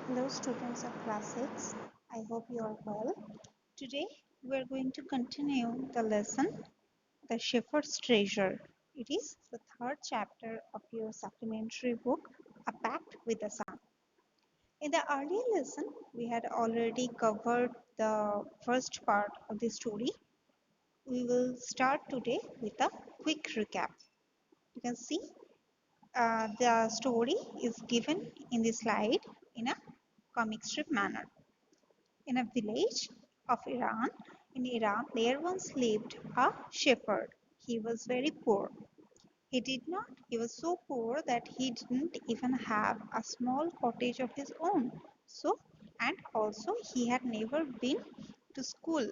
Hello students of class 6. I hope you are well. Today we are going to continue the lesson The Shepherd's Treasure. It is the third chapter of your supplementary book A Pact with the Sun. In the earlier lesson we had already covered the first part of the story. We will start today with a quick recap. You can see the story is given in the slide in a comic strip manner. In a village of Iran, there once lived a shepherd. He was very poor. He was so poor that he didn't even have a small cottage of his own. So, and also he had never been to school,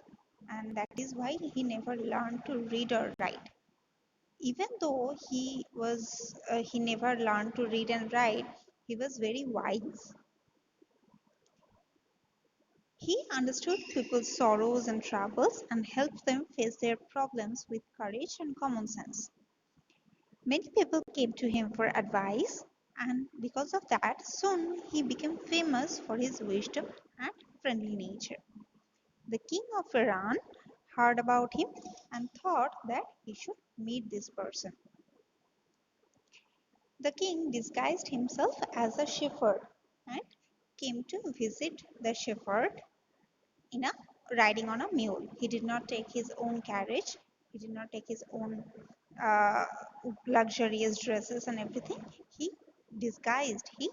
and that is why he never learned to read or write. Even though he never learned to read and write, he was very wise. He understood people's sorrows and troubles and helped them face their problems with courage and common sense. Many people came to him for advice, and because of that, soon he became famous for his wisdom and friendly nature. The king of Iran heard about him and thought that he should meet this person. The king disguised himself as a shepherd and came to visit the shepherd in a riding on a mule. He did not take his own carriage. He did not take his own uh, luxurious dresses and everything. He disguised. He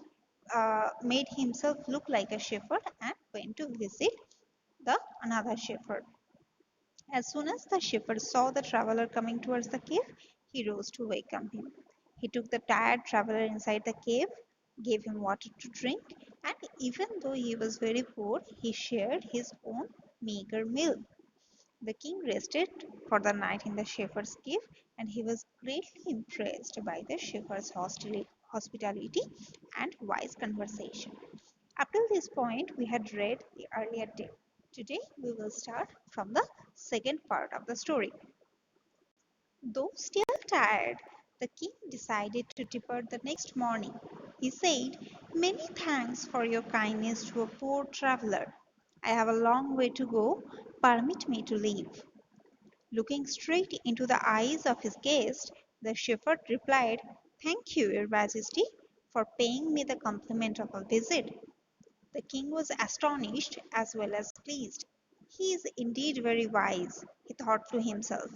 made himself look like a shepherd and went to visit the another shepherd. As soon as the shepherd saw the traveler coming towards the cave, he rose to welcome him. He took the tired traveler inside the cave, gave him water to drink, and even though he was very poor, he shared his own meager meal. The king rested for the night in the shepherd's cave, and he was greatly impressed by the shepherd's hospitality and wise conversation. Up till this point, we had read the earlier tale. Today, we will start from the second part of the story. Though still tired, the king decided to depart the next morning. He said, "Many thanks for your kindness to a poor traveler. I have a long way to go. Permit me to leave." Looking straight into the eyes of his guest, the shepherd replied, "Thank you, Your Majesty, for paying me the compliment of a visit." The king was astonished as well as pleased. "He is indeed very wise," he thought to himself.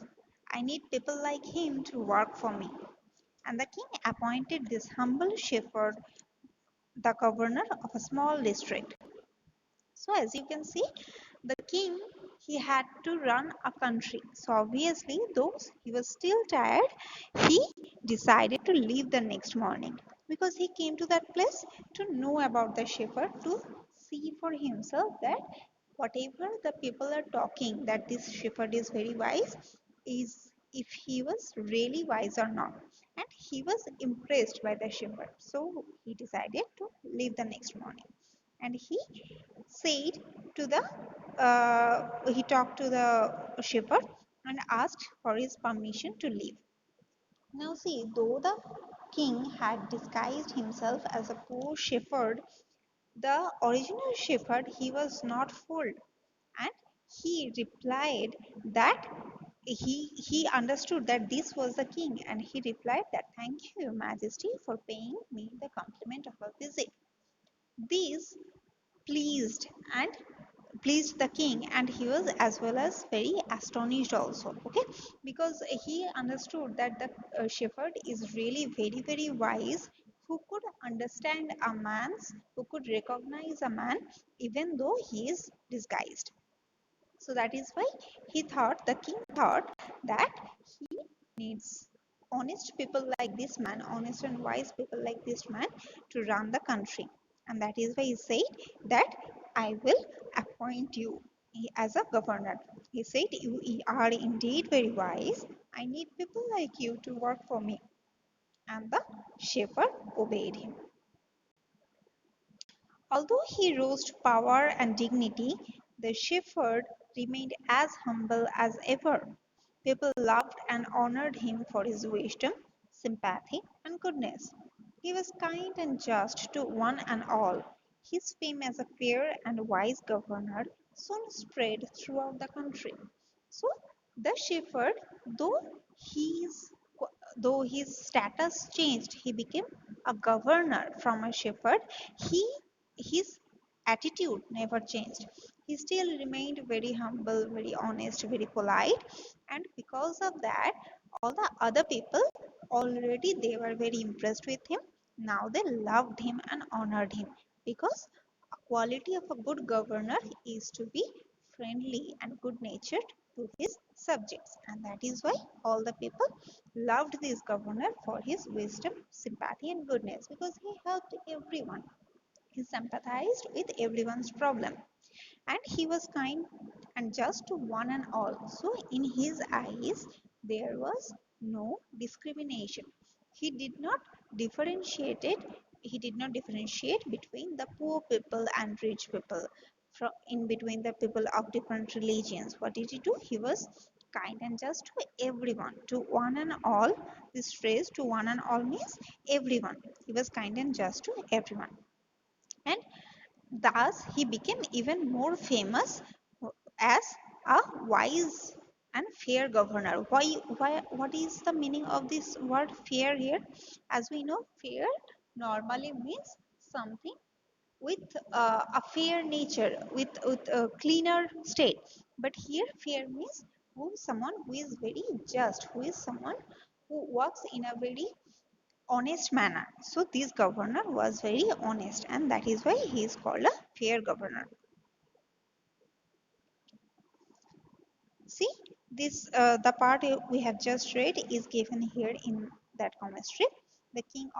"I need people like him to work for me." And the king appointed this humble shepherd the governor of a small district. So as you can see, the king, he had to run a country. So obviously, though he was still tired, he decided to leave the next morning because he came to that place to know about the shepherd, to see for himself that whatever the people are talking, that this shepherd is very wise, is if he was really wise or not. And he was impressed by the shepherd. So he decided to leave the next morning. And said he talked to the shepherd and asked for his permission to leave. Now see, though the king had disguised himself as a poor shepherd, the original shepherd, he was not fooled, and he replied that he understood that this was the king, and he replied that, "Thank you, Your Majesty, for paying me the compliment of a visit." This pleased and pleased the king, and he was as well as very astonished also, okay, because he understood that the shepherd is really very wise, who could understand a man's, who could recognize a man even though he is disguised. So that is why the king thought that he needs honest people like this man, honest and wise people like this man to run the country. And that is why he said that, "I will appoint you as a governor." He said, "You are indeed very wise. I need people like you to work for me." And the shepherd obeyed him. Although he rose to power and dignity, the shepherd remained as humble as ever. People loved and honored him for his wisdom, sympathy, and goodness. He was kind and just to one and all. His fame as a fair and wise governor soon spread throughout the country. So the shepherd, though his though his status changed, he became a governor from a shepherd. He his attitude never changed. He still remained very humble, very honest, very polite, and because of that, all the other people already they were very impressed with him. Now they loved him and honored him because a quality of a good governor is to be friendly and good natured to his subjects, and that is why all the people loved this governor for his wisdom, sympathy, and goodness because he helped everyone. He sympathized with everyone's problem and he was kind and just to one and all. So, in his eyes, there was no discrimination. He did not differentiate it. He did not differentiate between the poor people and rich people, from in between the people of different religions. What did he do? He was kind and just to everyone, to one and all. This phrase "to one and all" means everyone. He was kind and just to everyone, and thus, he became even more famous as a wise and fair governor. What is the meaning of this word fair here? As we know, fair normally means something with a fair nature, with a cleaner state. But here, fair means someone who is very just, who is someone who works in a very honest manner. So this governor was very honest, and that is why he is called a fair governor. See, this the part we have just read is given here in that commentary. The king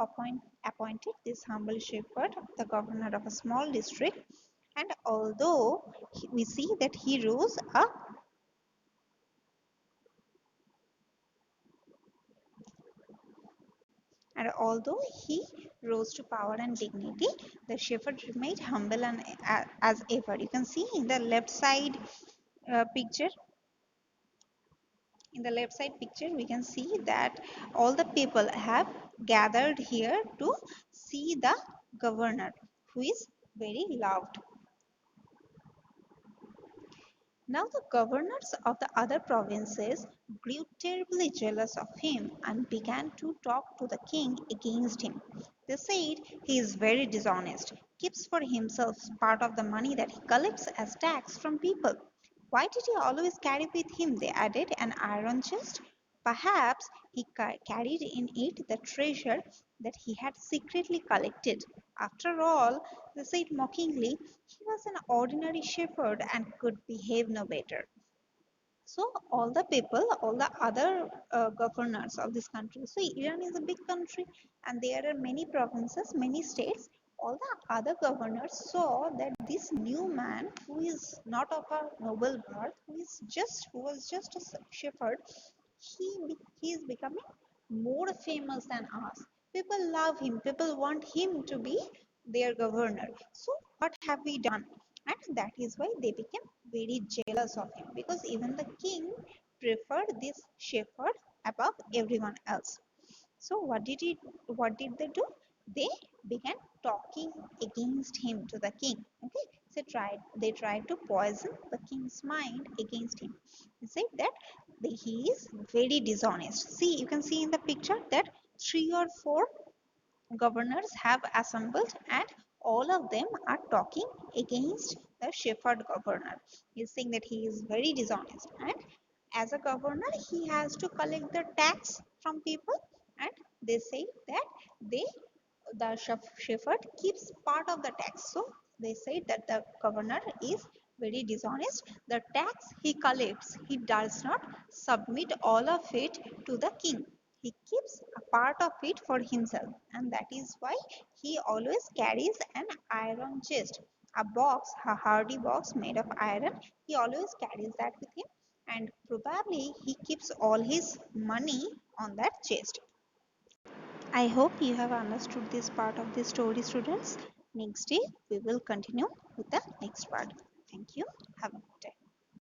appointed this humble shepherd the governor of a small district, and although we see that he rose up and although he rose to power and dignity, the shepherd remained humble and as ever. You can see in the left side picture, we can see that all the people have gathered here to see the governor who is very loved. Now the governors of the other provinces grew terribly jealous of him and began to talk to the king against him. They said he is very dishonest, keeps for himself part of the money that he collects as tax from people. Why did he always carry with him, they added, an iron chest? Perhaps he carried in it the treasure that he had secretly collected. After all, they said mockingly, he was an ordinary shepherd and could behave no better. So all the people, all the other governors of this country. So Iran is a big country, and there are many provinces, many states. All the other governors saw that this new man, who is not of a noble birth, who was just a shepherd, he is becoming more famous than us. People love him. People want him to be their governor. So what have we done? And that is why they became very jealous of him because even the king preferred this shepherd above everyone else. So what did they do? They began talking against him to the king. Okay, so they tried to poison the king's mind against him. They said that he is very dishonest. See, you can see in the picture that three or four governors have assembled and all of them are talking against the shepherd governor. He's saying that he is very dishonest and as a governor he has to collect the tax from people, and they say that they the shepherd keeps part of the tax. So they say that the governor is very dishonest. The tax he collects, he does not submit all of it to the king. He keeps a part of it for himself, and that is why he always carries an iron chest, a box, a hardy box made of iron. He always carries that with him, and probably he keeps all his money on that chest. I hope you have understood this part of the story, students. Next day, we will continue with the next part. Thank you. Have a good day.